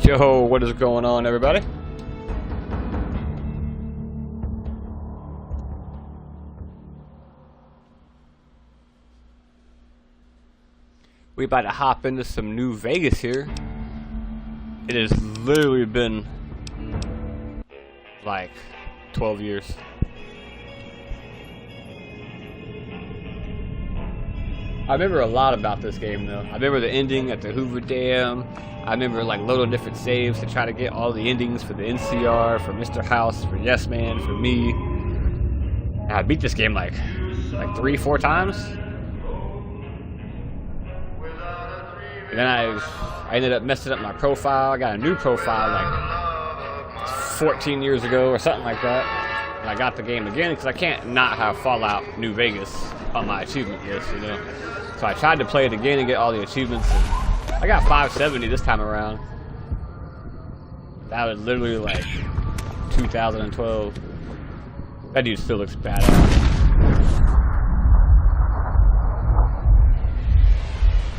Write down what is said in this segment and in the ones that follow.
Yo, what is going on, everybody? We about to hop into some New Vegas here. It has literally been like 12 years. I remember a lot about this game though. I remember the ending at the Hoover Dam. I remember like loading different saves to try to get all the endings for the NCR, for Mr. House, for Yes Man, for me. And I beat this game like 3-4 times. And then I ended up messing up my profile. I got a new profile like 14 years ago or something like that. And I got the game again because I can't not have Fallout New Vegas on my achievement list, you know. So I tried to play it again and get all the achievements, and I got 570 this time around. That was literally like 2012. That dude still looks badass.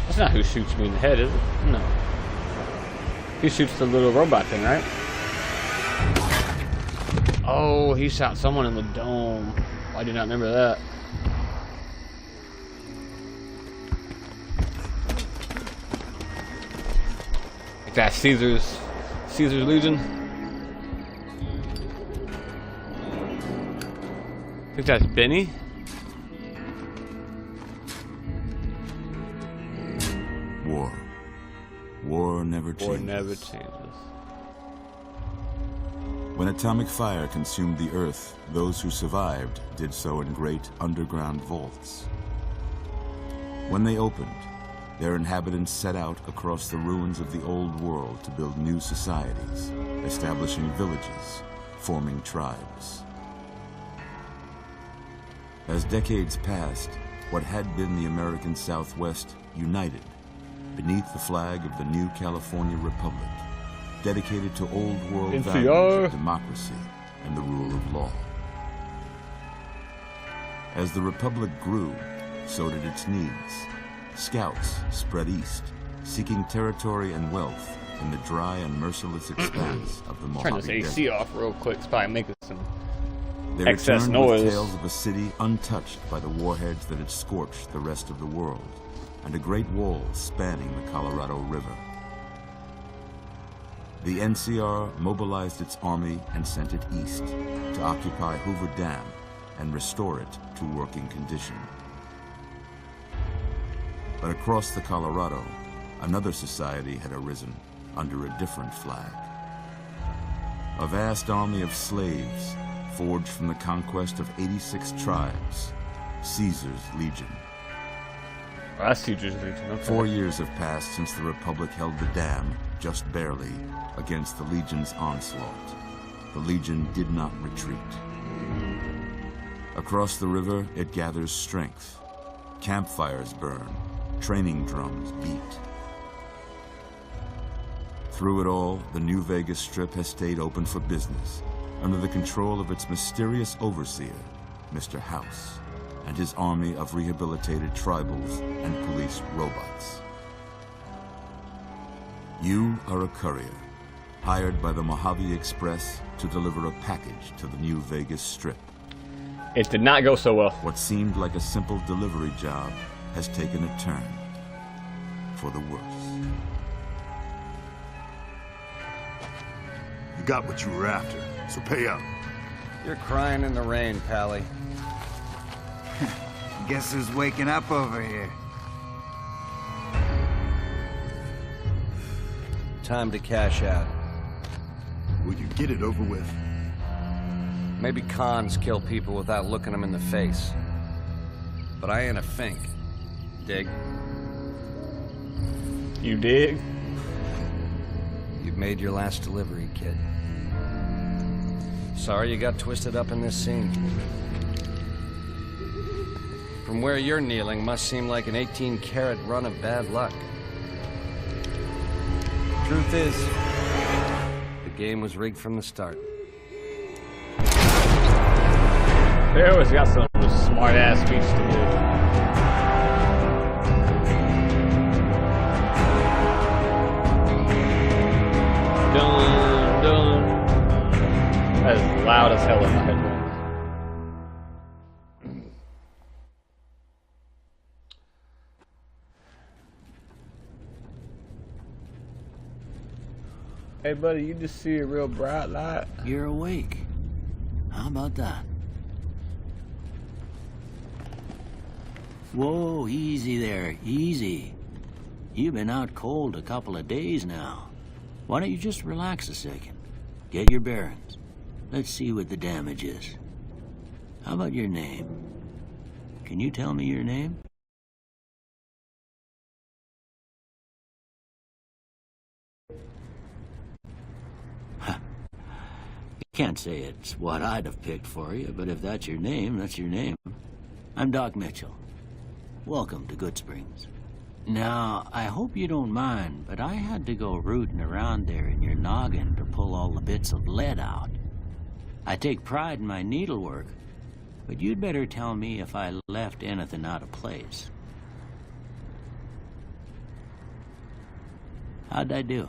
That's not who shoots me in the head, is it? No. He shoots the little robot thing, right? Oh, he shot someone in the dome. I do not remember that. That's Caesar's Legion. I think that's Benny. War never changes. War never changes. When atomic fire consumed the earth, those who survived did so in great underground vaults. When they opened, their inhabitants set out across the ruins of the old world to build new societies, establishing villages, forming tribes. As decades passed, what had been the American Southwest united beneath the flag of the new California Republic, dedicated to old world values of democracy and the rule of law. As the Republic grew, so did its needs. Scouts spread east, seeking territory and wealth in the dry and merciless expanse of the Mojave Turn this AC off real quick. It's probably making some They excess returned with noise. tales of a city untouched by the warheads that had scorched the rest of the world, and a great wall spanning the Colorado River. The NCR mobilized its army and sent it east to occupy Hoover Dam and restore it to working condition. But across the Colorado, another society had arisen under a different flag. A vast army of slaves forged from the conquest of 86 tribes, Caesar's Legion. Oh, that's Caesar's Legion. Okay. 4 years have passed since the Republic held the dam, just barely, against the Legion's onslaught. The Legion did not retreat. Across the river, it gathers strength. Campfires burn, training drums beat. Through it all, the New Vegas Strip has stayed open for business, under the control of its mysterious overseer, Mr. House, and his army of rehabilitated tribals and police robots. You are a courier, hired by the Mojave Express to deliver a package to the New Vegas Strip. It did not go so well. What seemed like a simple delivery job has taken a turn for the worse. You got what you were after, so pay up. You're crying in the rain, Pally. Guess who's waking up over here? Time to cash out. Will you get it over with? Maybe cons kill people without looking them in the face. But I ain't a fink. Dig? You dig? You've made your last delivery, kid. Sorry you got twisted up in this scene. From where you're kneeling must seem like an 18-carat run of bad luck. Truth is, the game was rigged from the start. They always got some smart-ass speech to do. loud as hell in my headphones. Hey buddy, you just see a real bright light? You're awake. How about that? Whoa, easy there, easy. You've been out cold a couple of days now. Why don't you just relax a second? Get your bearings. Let's see what the damage is. How about your name? Can you tell me your name? Can't say it's what I'd have picked for you, but if that's your name, that's your name. I'm Doc Mitchell. Welcome to Goodsprings. Now, I hope you don't mind, but I had to go rooting around there in your noggin to pull all the bits of lead out. I take pride in my needlework, but you'd better tell me if I left anything out of place. How'd I do?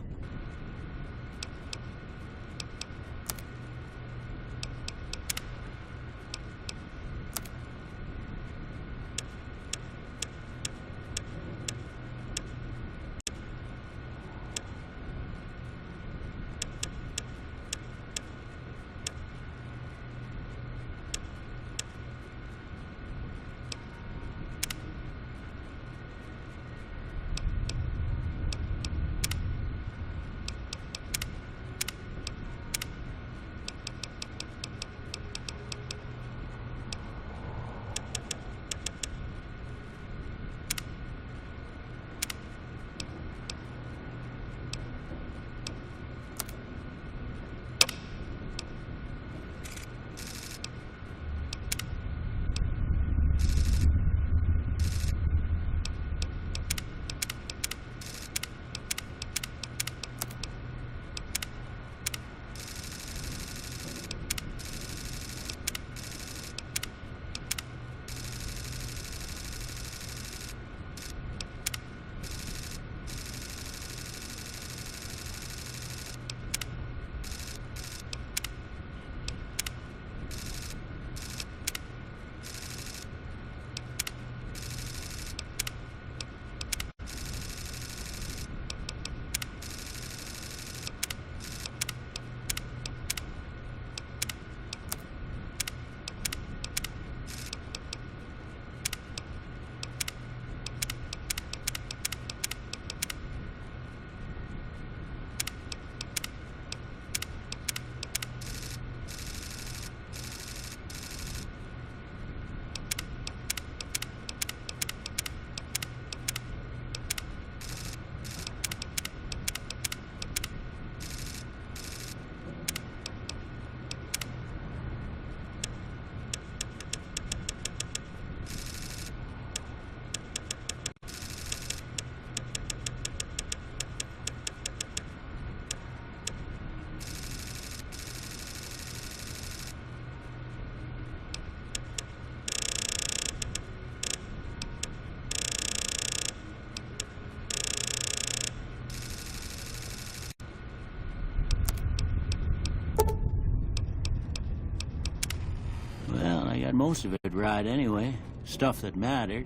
I got most of it right anyway. Stuff that mattered.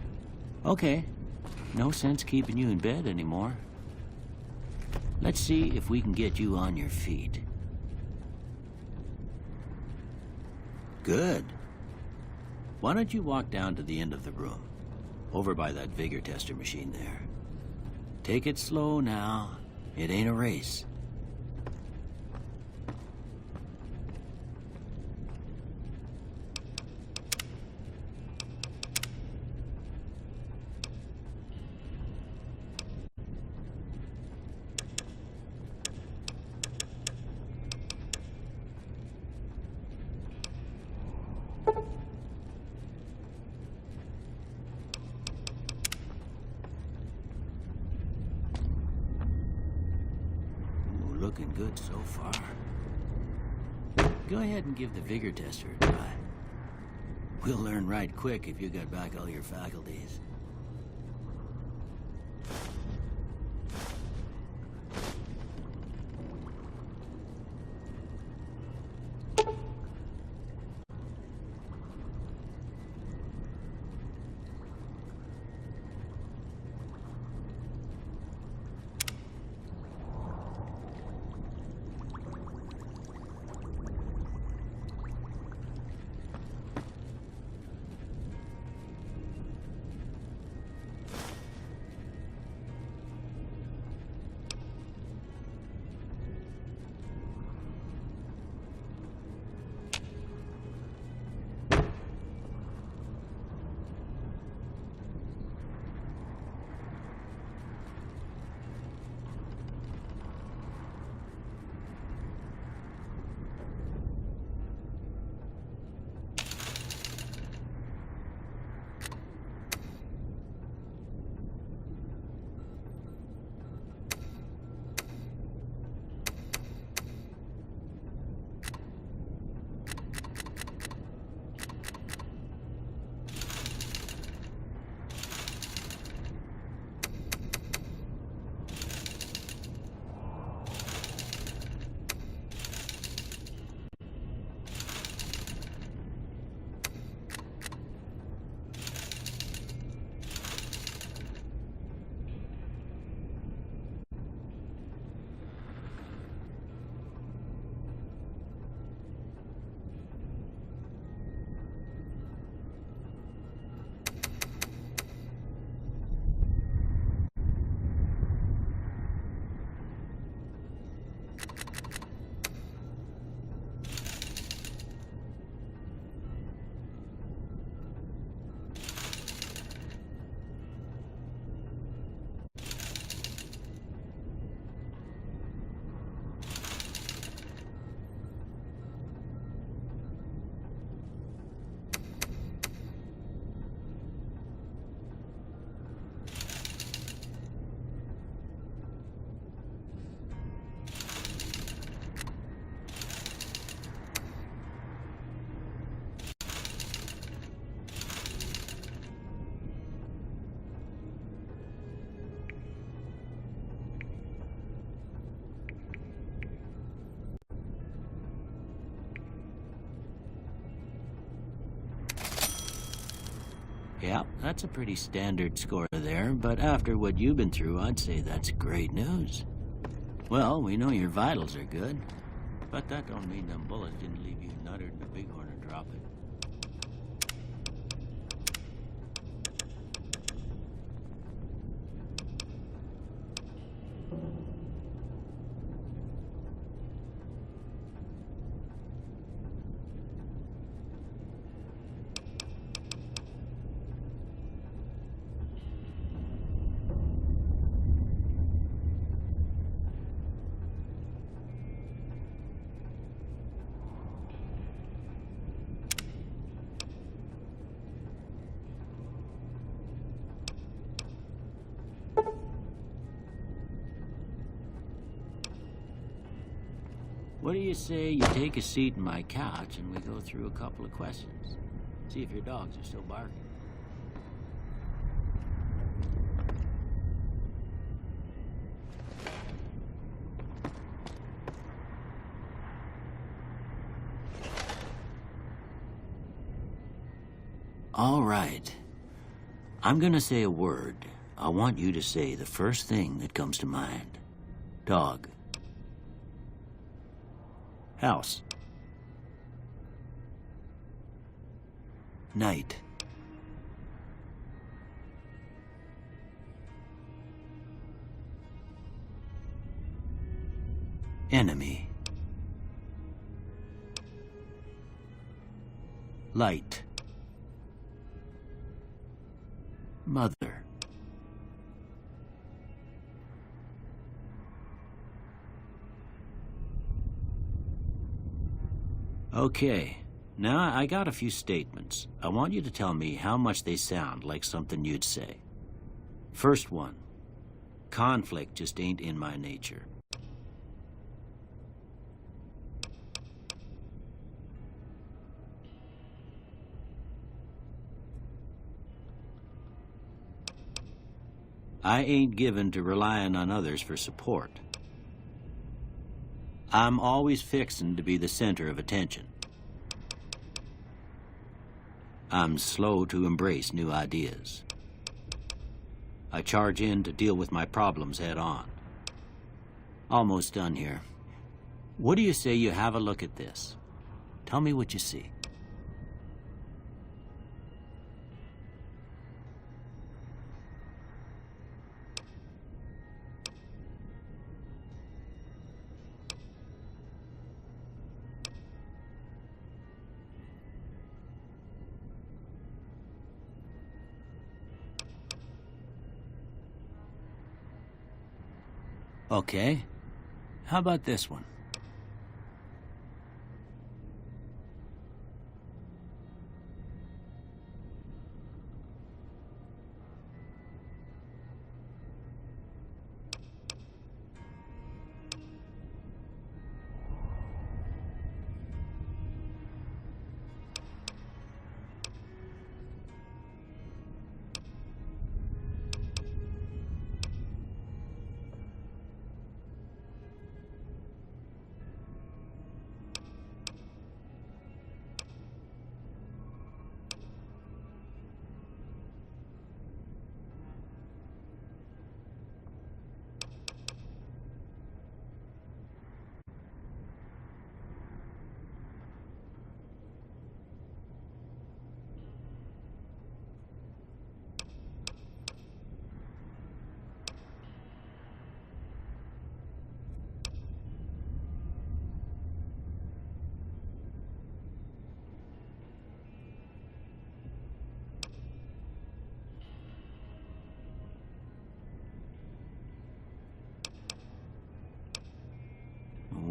Okay. No sense keeping you in bed anymore. Let's see if we can get you on your feet. Good. Why don't you walk down to the end of the room? Over by that vigor tester machine there. Take it slow now. It ain't a race. Looking good so far. Go ahead and give the vigor tester a try. We'll learn right quick if you got back all your faculties. Yeah, that's a pretty standard score there, but after what you've been through, I'd say that's great news. Well, we know your vitals are good, but that don't mean them bullets didn't leave you nuttered in a bighorn or drop it. What do you say you take a seat in my couch and we go through a couple of questions? See if your dogs are still barking. All right. I'm gonna say a word. I want you to say the first thing that comes to mind. Dog. House. Night. Enemy. Light. Mother. Okay, now I got a few statements. I want you to tell me how much they sound like something you'd say. First one, conflict just ain't in my nature. I ain't given to relying on others for support. I'm always fixin' to be the center of attention. I'm slow to embrace new ideas. I charge in to deal with my problems head on. Almost done here. What do you say you have a look at this? Tell me what you see. Okay. How about this one?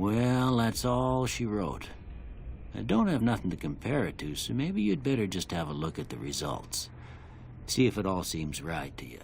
Well, that's all she wrote. I don't have nothing to compare it to, so maybe you'd better just have a look at the results. See if it all seems right to you.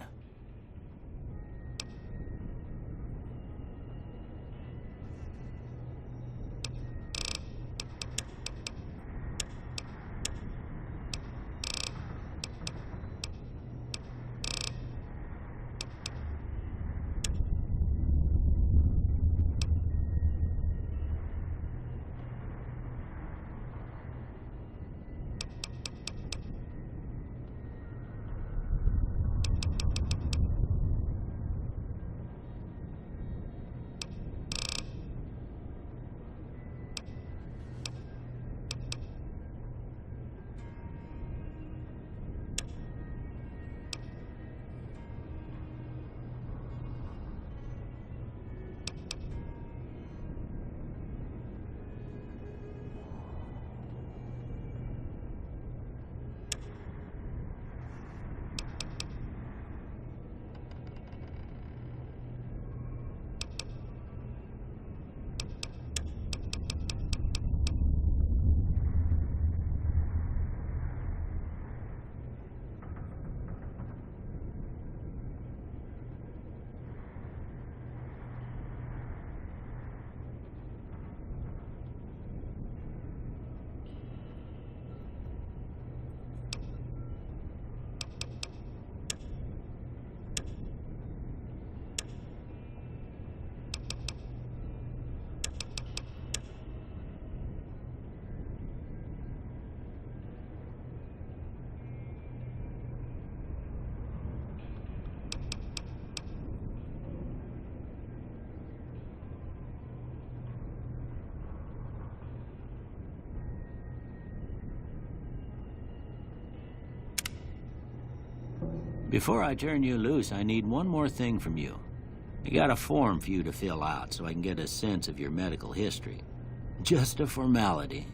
Before I turn you loose, I need one more thing from you. I got a form for you to fill out so I can get a sense of your medical history. Just a formality.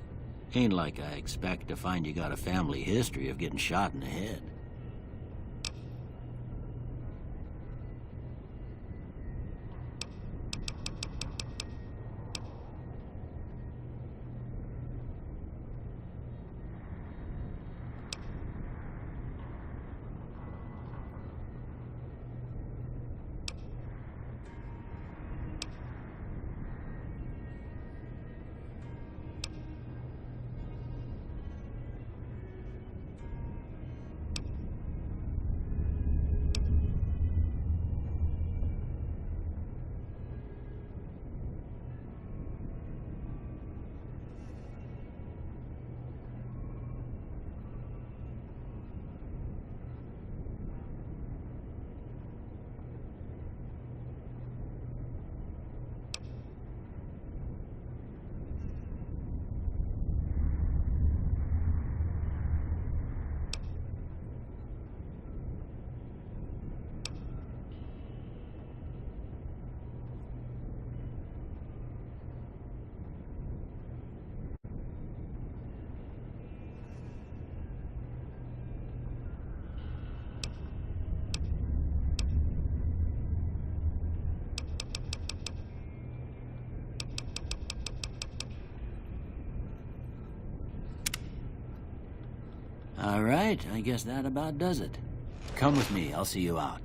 Ain't like I expect to find you got a family history of getting shot in the head. All right, I guess that about does it. Come with me, I'll see you out.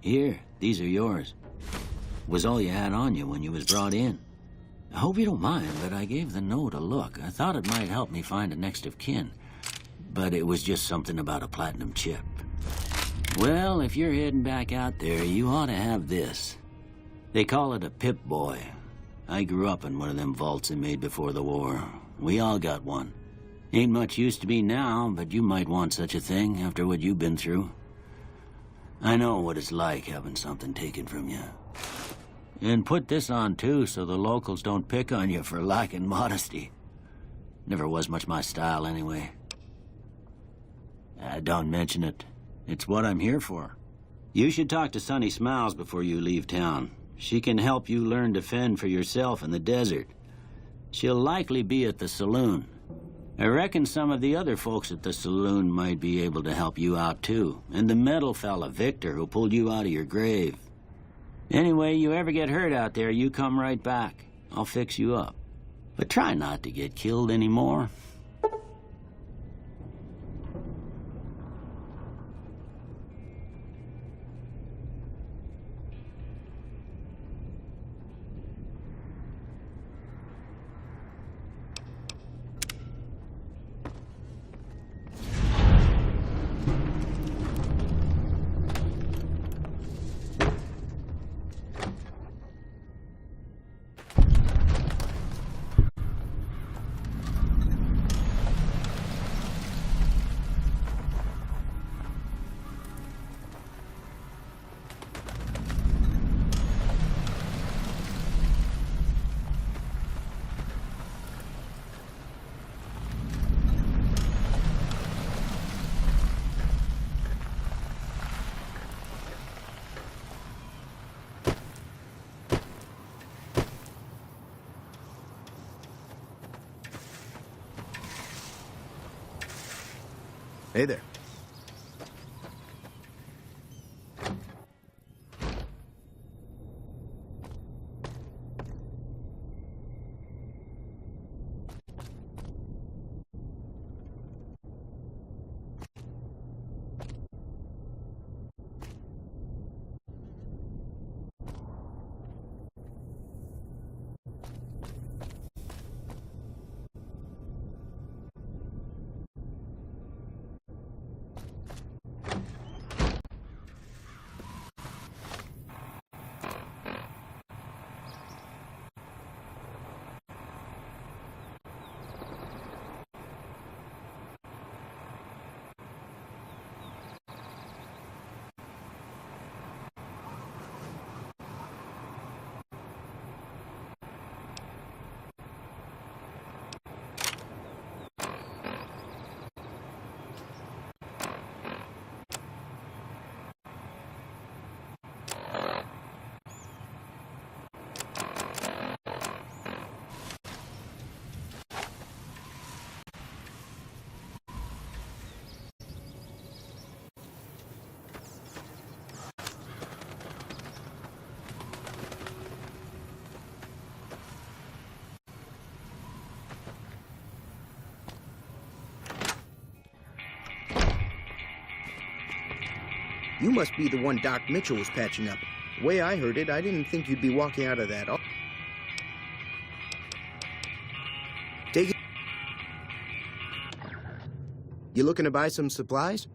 Here, these are yours. Was all you had on you when you was brought in. I hope you don't mind, but I gave the note a look. I thought it might help me find a next of kin. But it was just something about a platinum chip. Well, if you're heading back out there, you ought to have this. They call it a Pip-Boy. I grew up in one of them vaults they made before the war. We all got one. Ain't much use to me now, but you might want such a thing after what you've been through. I know what it's like having something taken from you. And put this on, too, so the locals don't pick on you for lacking modesty. Never was much my style, anyway. Don't mention it. It's what I'm here for. You should talk to Sunny Smiles before you leave town. She can help you learn to fend for yourself in the desert. She'll likely be at the saloon. I reckon some of the other folks at the saloon might be able to help you out, too. And the metal fella, Victor, who pulled you out of your grave. Anyway, you ever get hurt out there, you come right back. I'll fix you up. But try not to get killed anymore. Hey there. You must be the one Doc Mitchell was patching up. The way I heard it, I didn't think you'd be walking out of that. Take it. You looking to buy some supplies?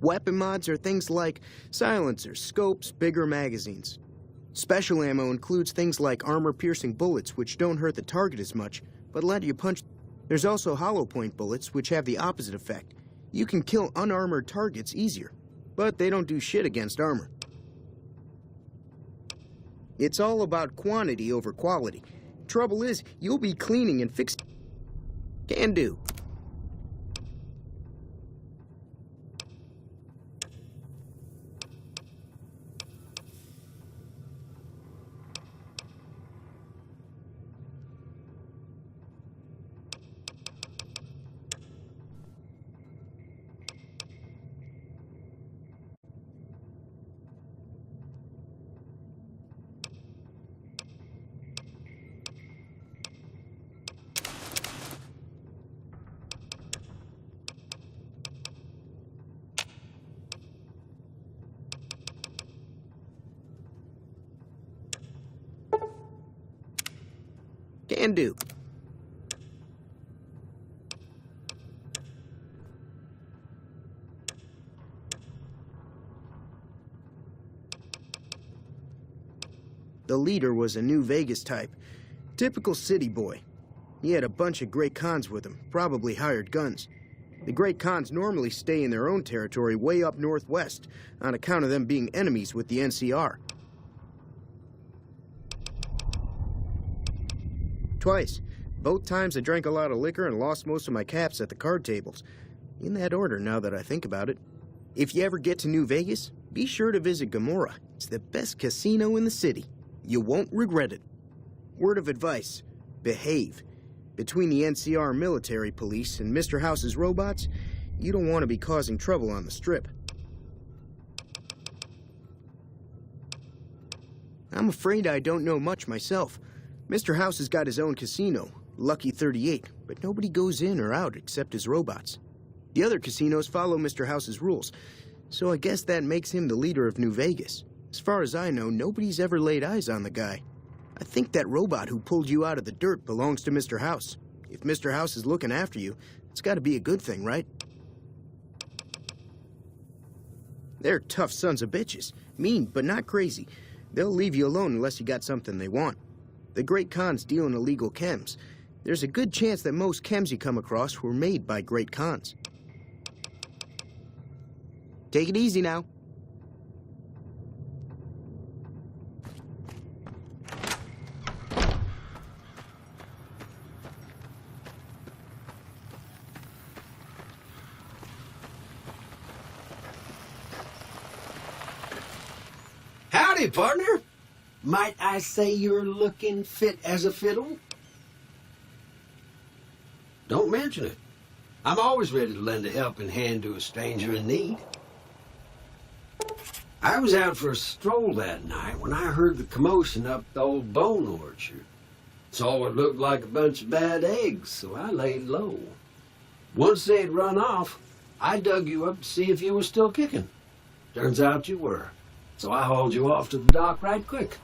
Weapon mods are things like silencers, scopes, bigger magazines. Special ammo includes things like armor-piercing bullets, which don't hurt the target as much, but let you punch. There's also hollow point bullets, which have the opposite effect. You can kill unarmored targets easier, but they don't do shit against armor. It's all about quantity over quality. Trouble is, you'll be cleaning and fixing. Can do. Can do. The leader was a New Vegas type. Typical city boy. He had a bunch of Great Khans with him, probably hired guns. The Great Khans normally stay in their own territory way up northwest, on account of them being enemies with the NCR. Twice. Both times I drank a lot of liquor and lost most of my caps at the card tables. In that order, now that I think about it. If you ever get to New Vegas, be sure to visit Gomorrah. It's the best casino in the city. You won't regret it. Word of advice, behave. Between the NCR military police and Mr. House's robots, you don't want to be causing trouble on the Strip. I'm afraid I don't know much myself. Mr. House has got his own casino, Lucky 38, but nobody goes in or out except his robots. The other casinos follow Mr. House's rules, so I guess that makes him the leader of New Vegas. As far as I know, nobody's ever laid eyes on the guy. I think that robot who pulled you out of the dirt belongs to Mr. House. If Mr. House is looking after you, it's got to be a good thing, right? They're tough sons of bitches. Mean, but not crazy. They'll leave you alone unless you got something they want. The Great Khans deal in illegal chems. There's a good chance that most chems you come across were made by Great Khans. Take it easy now. Howdy, partner. Might I say you're looking fit as a fiddle? Don't mention it. I'm always ready to lend a helping hand to a stranger in need. I was out for a stroll that night when I heard the commotion up the old bone orchard. Saw what looked like a bunch of bad eggs, so I laid low. Once they'd run off, I dug you up to see if you were still kicking. Turns out you were. So I hauled you off to the dock right quick.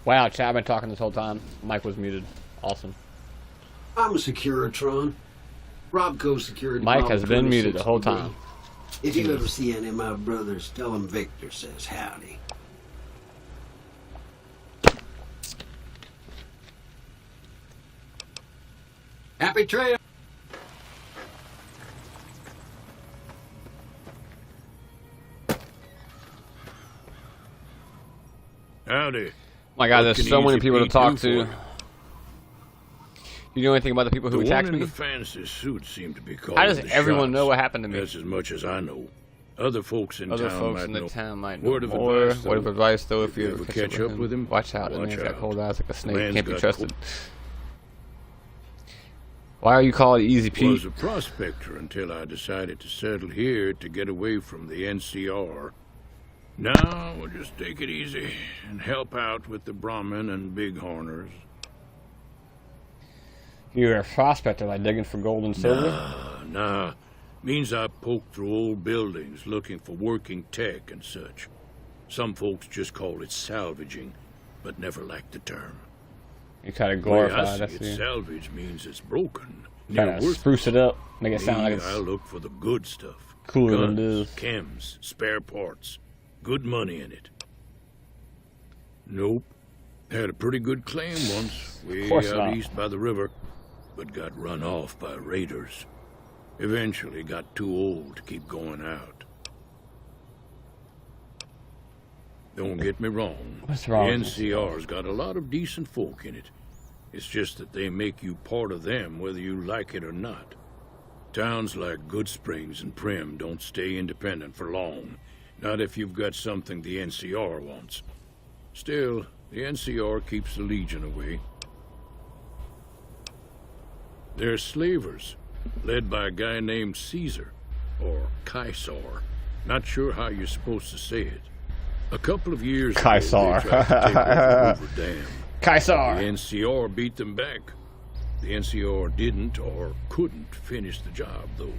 Wow, Chad, I've been talking this whole time. Mike was muted. Awesome. I'm a Securitron. Robco Security. Mike has been muted the whole time. If you ever see any of my brothers, tell them Victor says howdy. Happy trail. Howdy. Oh my God, What there's can so many Easy people to Pete talk do to. for you? You know anything about the people who The attacked one in me? the fancy suit seemed to be calling How does the everyone shots. know what happened to me? That's as much as I know. Other folks in Other town folks might in the know. town might know Word of more. advice, Word of though, advice, though, if you you ever ever catch up with him, watch out. The watch man's got out. cold eyes like a snake. Man's Can't be got trusted. Why are you called Easy Was Pete? a prospector until I decided to settle here to get away from the NCR. Now we'll just take it easy and help out with the Brahmin and Bighorners. You're a prospector, like digging for gold and silver? Nah. Means I poke through old buildings looking for working tech and such. Some folks just call it salvaging, but never liked the term. You try to The way glorify I it. see That's it, you. salvage means it's broken. Try near to worthless. spruce it up, make it sound like Me, I it's look for the good stuff. cooler than it Guns, is. chems, spare parts. Good money in it. Nope. Had a pretty good claim once, way course out not. east by the river, but got run off by raiders. Eventually got too old to keep going out. Don't get me wrong. What's wrong The with NCR's got a lot of decent folk in it. It's just that they make you part of them whether you like it or not. Towns like Goodsprings and Prim don't stay independent for long. Not if you've got something the NCR wants. Still, the NCR keeps the Legion away. They're slavers, led by a guy named Caesar, or Caesar. Not sure how you're supposed to say it. A couple of years ago, Caesar. they tried to take over Hoover Dam. Caesar! The NCR beat them back. The NCR didn't or couldn't finish the job, though.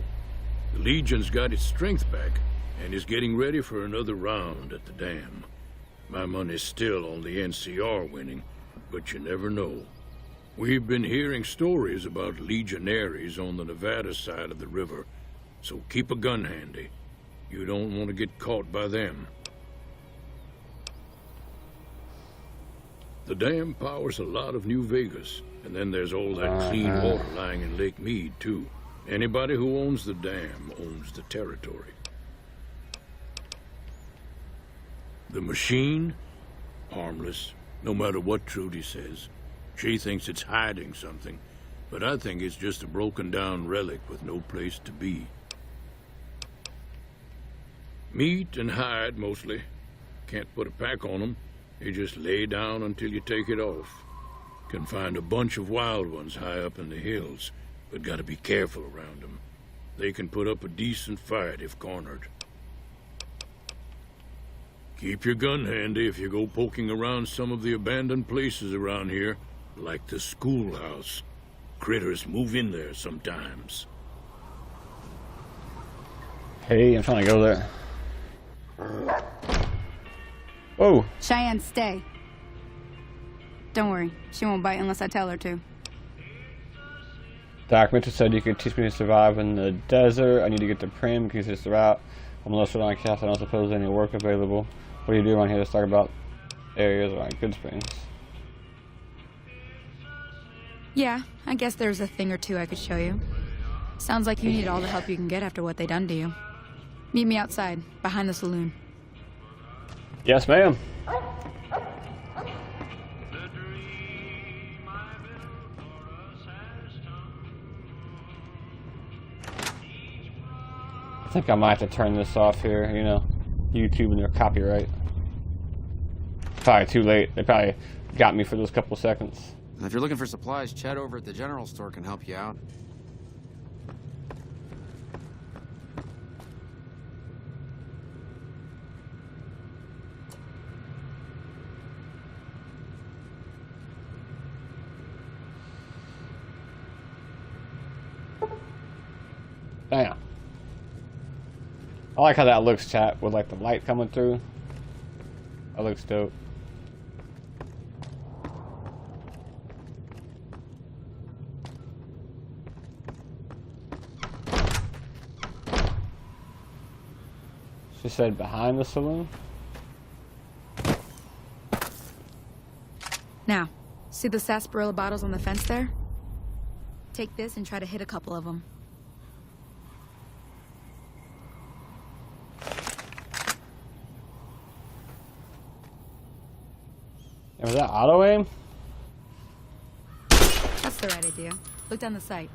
The Legion's got its strength back and is getting ready for another round at the dam. My money's still on the NCR winning, but you never know. We've been hearing stories about legionaries on the Nevada side of the river, so keep a gun handy. You don't want to get caught by them. The dam powers a lot of New Vegas, and then there's all that clean water lying in Lake Mead, too. Anybody who owns the dam owns the territory. The machine? Harmless, no matter what Trudy says. She thinks it's hiding something, but I think it's just a broken-down relic with no place to be. Meat and hide, mostly. Can't put a pack on them. You just lay down until you take it off. Can find a bunch of wild ones high up in the hills, but gotta be careful around them. They can put up a decent fight if cornered. Keep your gun handy if you go poking around some of the abandoned places around here, like the schoolhouse. Critters move in there sometimes. Hey, I'm trying to go there. Whoa. Cheyenne, stay. Don't worry, she won't bite unless I tell her to. Doc Mitchell said you could teach me to survive in the desert. I need to get to Prim because it's the route. I'm lost around Cass. I don't suppose there's any work available. What do you do around here? Let's talk about areas around Goodsprings. Yeah, I guess there's a thing or two I could show you. Sounds like you need all the help you can get after what they done to you. Meet me outside, behind the saloon. Yes, ma'am. I think I might have to turn this off here, you know, YouTube and their copyright. Probably too late. They probably got me for those couple seconds. And if you're looking for supplies, Chad over at the general store can help you out. Damn. I like how that looks, chat, with like the light coming through. That looks dope. She said behind the saloon? Now, see the sarsaparilla bottles on the fence there? Take this and try to hit a couple of them. And was that auto aim? That's the right idea. Look down the sight.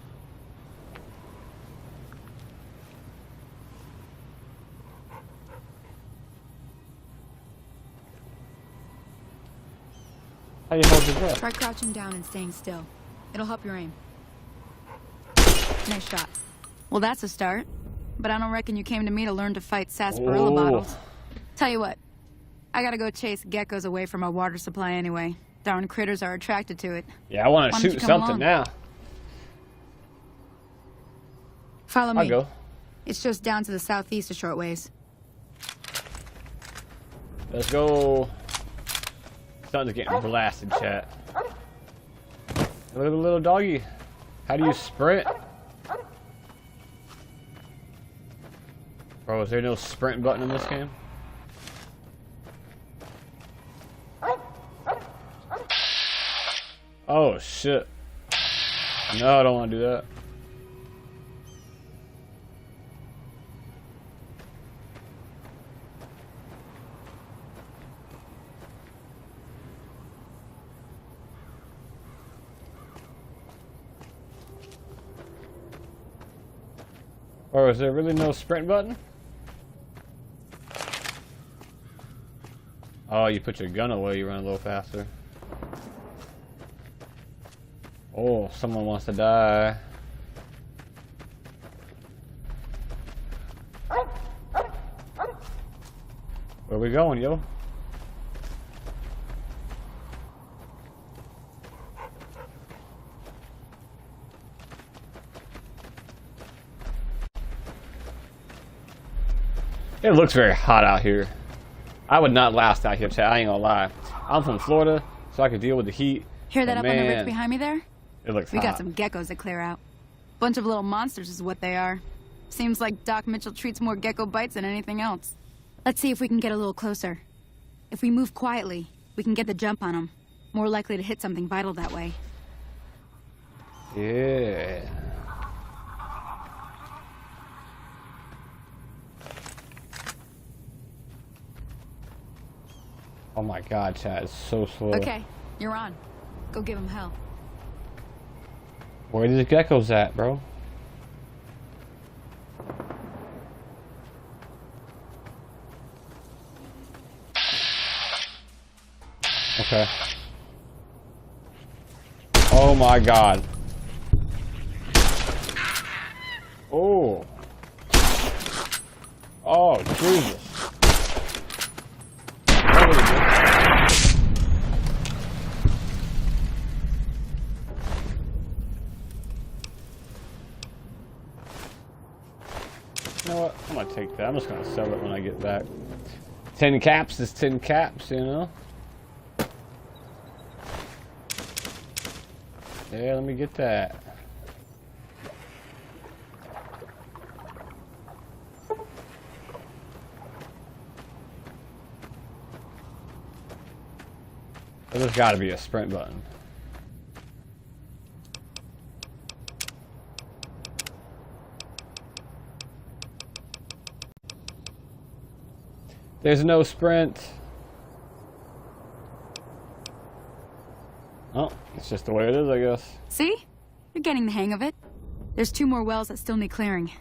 How do you hold your breath? Try crouching down and staying still. It'll help your aim. Nice shot. Well, that's a start. But I don't reckon you came to me to learn to fight sarsaparilla bottles. Tell you what, I gotta go chase geckos away from our water supply anyway. Darn critters are attracted to it. Yeah, I want to Why don't shoot you come something along? now. Follow me. I'll go. It's just down to the southeast a short ways. Let's go. Sun's getting blasted, chat. Look at the little doggy. How do you sprint? Bro, is there no sprint button in this game? Oh, shit. No, I don't want to do that. Or is there really no sprint button? Oh, you put your gun away, you run a little faster. Oh, someone wants to die. Where we going, yo? It looks very hot out here. I would not last out here, chat. I ain't gonna lie. I'm from Florida, so I can deal with the heat. Hear that but up on the man, ridge behind me there? It looks We hot. got some geckos to clear out. Bunch of little monsters is what they are. Seems like Doc Mitchell treats more gecko bites than anything else. Let's see if we can get a little closer. If we move quietly, we can get the jump on them. More likely to hit something vital that way. Yeah. Oh my god, chat, it's so slow. Okay, you're on. Go give him hell. Where are the geckos at, bro? Okay. Oh my god. Oh. Oh, Jesus. You know what? I'm gonna take that. I'm just gonna sell it when I get back. 10 caps is 10 caps, you know? Yeah, let me get that. There's gotta be a sprint button. There's no sprint. Oh, it's just the way it is, I guess. See? You're getting the hang of it. There's 2 more wells that still need clearing.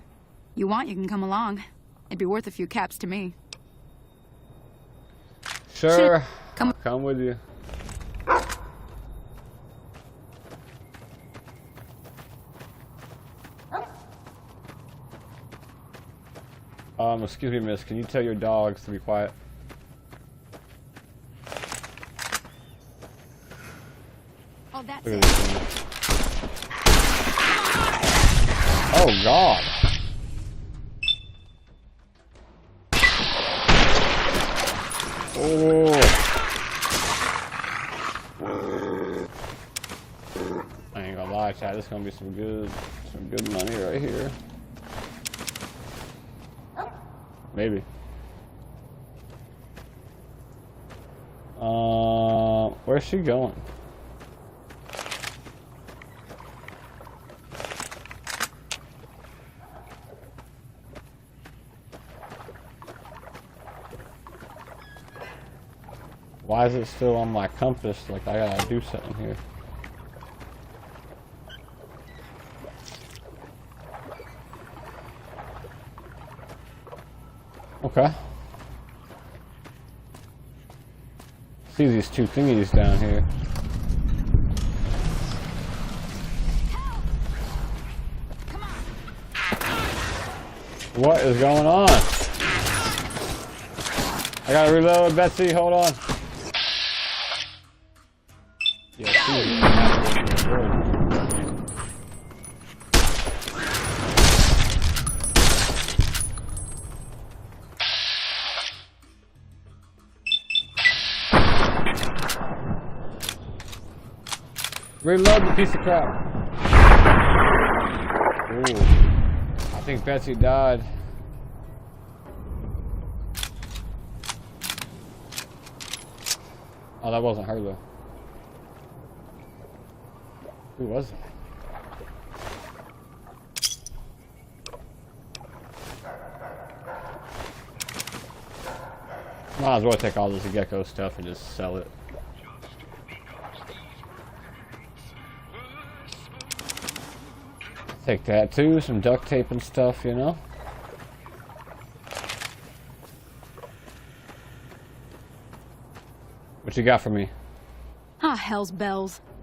You want, you can come along. It'd be worth a few caps to me. Sure. Come. I'll come with you. Excuse me, miss. Can you tell your dogs to be quiet? Oh, that's Look it. at this thing. Oh, God. Oh. I ain't gonna lie, Chad. This is gonna be some good money right here. Maybe. Where's she going? Why is it still on my compass? Like I gotta do something here. Okay. See these 2 thingies down here. What is going on? I gotta reload, Betsy. Hold on. Yeah, reload the piece of crap. Ooh. I think Betsy died. Oh, that wasn't her though. Who was it? Might as well take all this gecko stuff and just sell it. Take that too, some duct tape and stuff, you know. What you got for me? Ah, hell's bells.